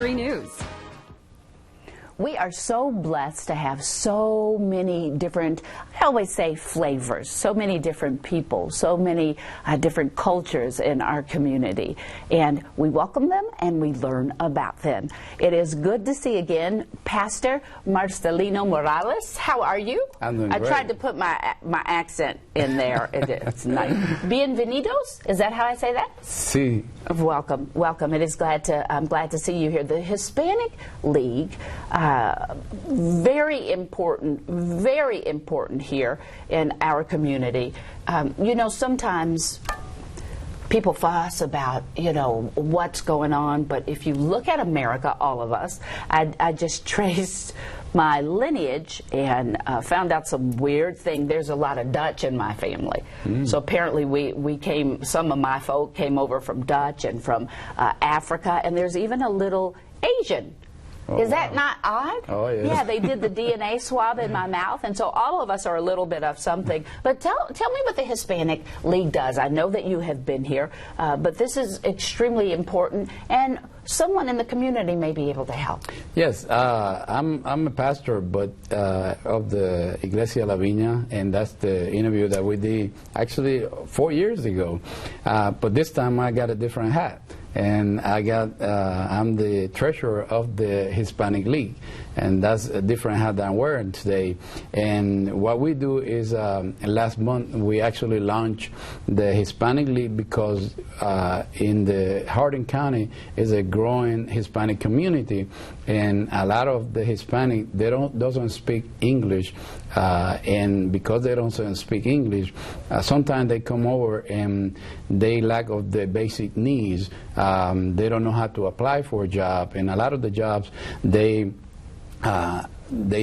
News. We are so blessed to have so many different, I always say flavors, so many different people, so many different cultures in our community. And we welcome them and we learn about them. It is good to see again Pastor Marcelino Morales. How are you? I'm doing great. I tried to put my accent in there. It's nice. Bienvenidos? Is that how I say that? Sí. Welcome, welcome. I'm glad to see you here. The Hispanic League, very important here in our community. You know, sometimes people fuss about, you know, what's going on, but if you look at America, all of us, I just traced my lineage and found out some weird thing. There's a lot of Dutch in my family. So apparently we came, some of my folk came over from Dutch and from Africa, and there's even a little Asian. Oh, is that not odd? Oh, yes. Yeah, they did the DNA swab in my mouth, and so all of us are a little bit of something. But tell me what the Hispanic League does. I know that you have been here, but this is extremely important, and someone in the community may be able to help. Yes, I'm a pastor, but of the Iglesia La Viña, and that's the interview that we did actually 4 years ago. But this time I got a different hat. And I'm the treasurer of the Hispanic League, and that's a different hat that I'm wearing today. And what we do is, last month we actually launched the Hispanic League because in the Hardin County is a growing Hispanic community, and a lot of the Hispanic doesn't speak English, and because they don't speak English, sometimes they come over and they lack of the basic needs. They don't know how to apply for a job, and a lot of the jobs they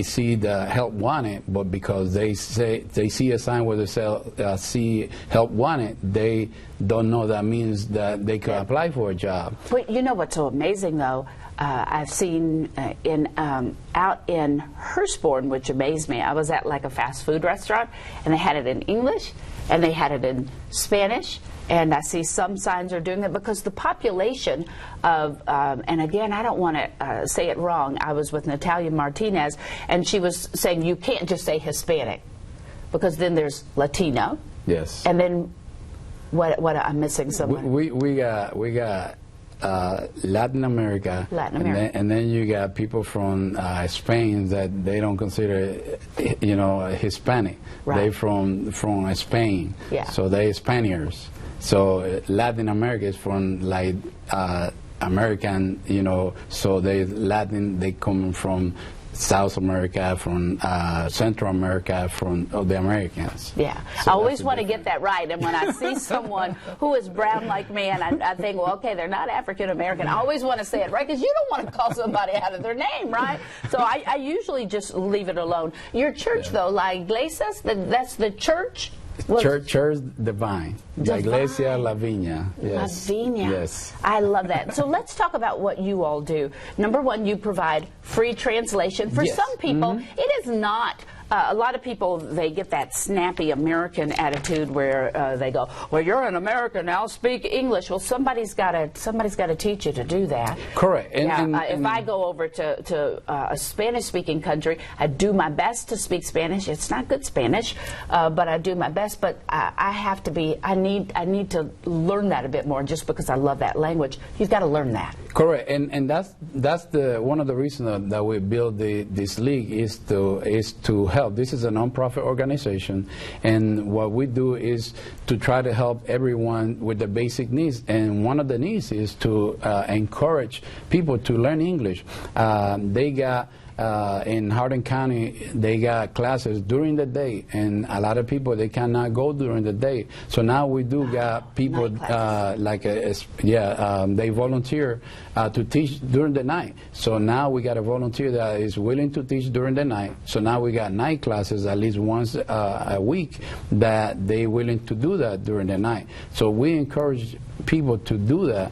see the help wanted, but because they see a sign where they say see help wanted, they don't know that means that they can apply for a job. But you know what's so amazing though? I've seen out in Hurstbourne, which amazed me. I was at like a fast food restaurant, and they had it in English, and they had it in Spanish, and I see some signs are doing it because the population of, and again, I don't want to say it wrong. I was with Natalia Martinez, and she was saying you can't just say Hispanic, because then there's Latino. Yes. And then what I'm missing somewhere. We got Latin America, and then you got people from Spain that they don't consider, you know, Hispanic. Right. They're from Spain, yeah. So they're Spaniards. So Latin America is from like American, you know. So they Latin. They come from South America, from Central America, from the Americans. Yeah, so I always want to get that right. And when I see someone who is brown like me, and I think, well, okay, they're not African American, I always want to say it right, because you don't want to call somebody out of their name, right? So I usually just leave it alone. Your church, though, La Iglesias, that's the church? Church Divine. La Iglesia La Viña. Yes. La Viña. Yes. I love that. So let's talk about what you all do. Number one, you provide free translation. For some people, it is not. A lot of people, they get that snappy American attitude where they go, well, you're an American, now speak English. Well, somebody's got to teach you to do that. Correct. If I go over to a Spanish-speaking country, I do my best to speak Spanish. It's not good Spanish, but I do my best. But I need to learn that a bit more, just because I love that language. You've got to learn that. Correct, and that's one of the reasons that we build this league is to help. This is a non-profit organization, and what we do is to try to help everyone with the basic needs. And one of the needs is to encourage people to learn English. They got. In Hardin County, they got classes during the day, and a lot of people, they cannot go during the day. So now we do got people they volunteer to teach during the night. So now we got a volunteer that is willing to teach during the night. So now we got night classes at least once a week that they willing to do that during the night. So we encourage people to do that.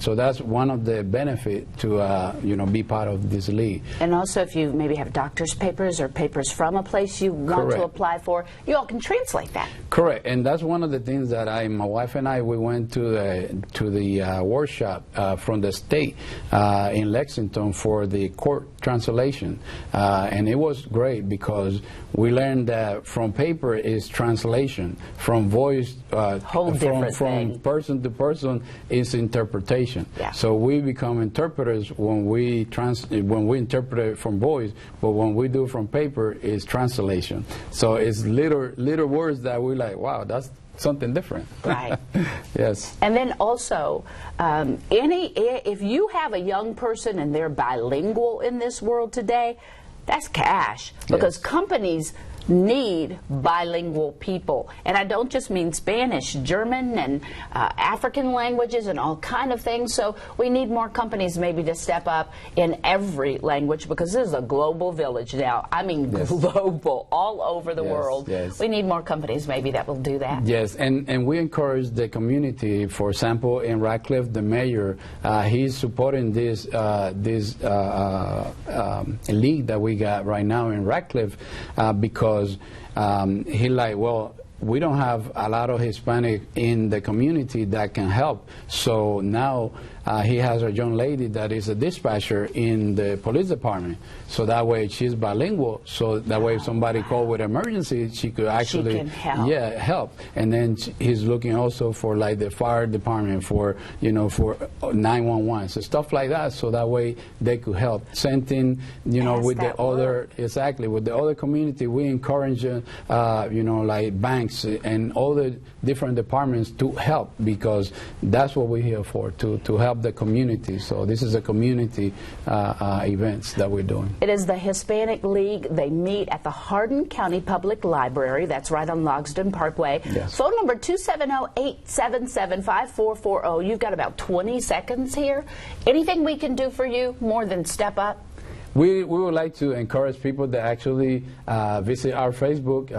So that's one of the benefits to be part of this league. And also, if you maybe have doctor's papers or papers from a place you want to apply for, you all can translate that. Correct, and that's one of the things that my wife and I, we went to the workshop from the state in Lexington for the court translation, and it was great because we learned that from paper is translation, from voice, from person to person is interpretation. Yeah. So we become interpreters when we interpret it from voice, but when we do from paper is translation. So it's little words that we like, wow, that's something different. Right. Yes. And then also, if you have a young person and they're bilingual in this world today, that's cash, because companies need bilingual people. And I don't just mean Spanish, German and African languages and all kind of things. So we need more companies maybe to step up in every language, because this is a global village now. I mean global, all over the world. Yes. We need more companies maybe that will do that. Yes, and we encourage the community. For example, in Radcliffe, the mayor, he's supporting this league that we got right now in Radcliffe because he like, well, we don't have a lot of Hispanic in the community that can help. So now he has a young lady that is a dispatcher in the police department. So that way she's bilingual. So that way if somebody called with emergency, she could actually help. And then he's looking also for like the fire department, for for 911, so stuff like that. So that way they could help. Same thing, with the other with the other community. We encourage like banks and all the different departments to help, because that's what we're here for, to help the community. So this is a community events that we're doing. It is the Hispanic League. They meet at the Hardin County Public Library. That's right on Logsdon Parkway. Yes. Phone number 270-877-5440. You've got about 20 seconds here. Anything we can do for you more than step up? We would like to encourage people to actually visit our Facebook,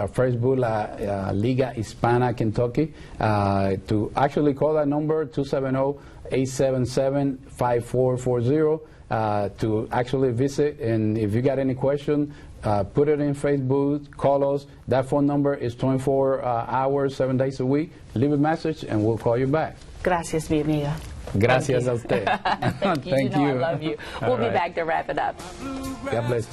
La Liga Hispana Kentucky, to actually call that number, 270-877-5440, to actually visit. And if you got any question, put it in Facebook, call us. That phone number is 24 hours, 7 days a week. Leave a message and we'll call you back. Gracias, mi amiga. Gracias a usted. Thank you. I love you. We'll be back to wrap it up. God bless.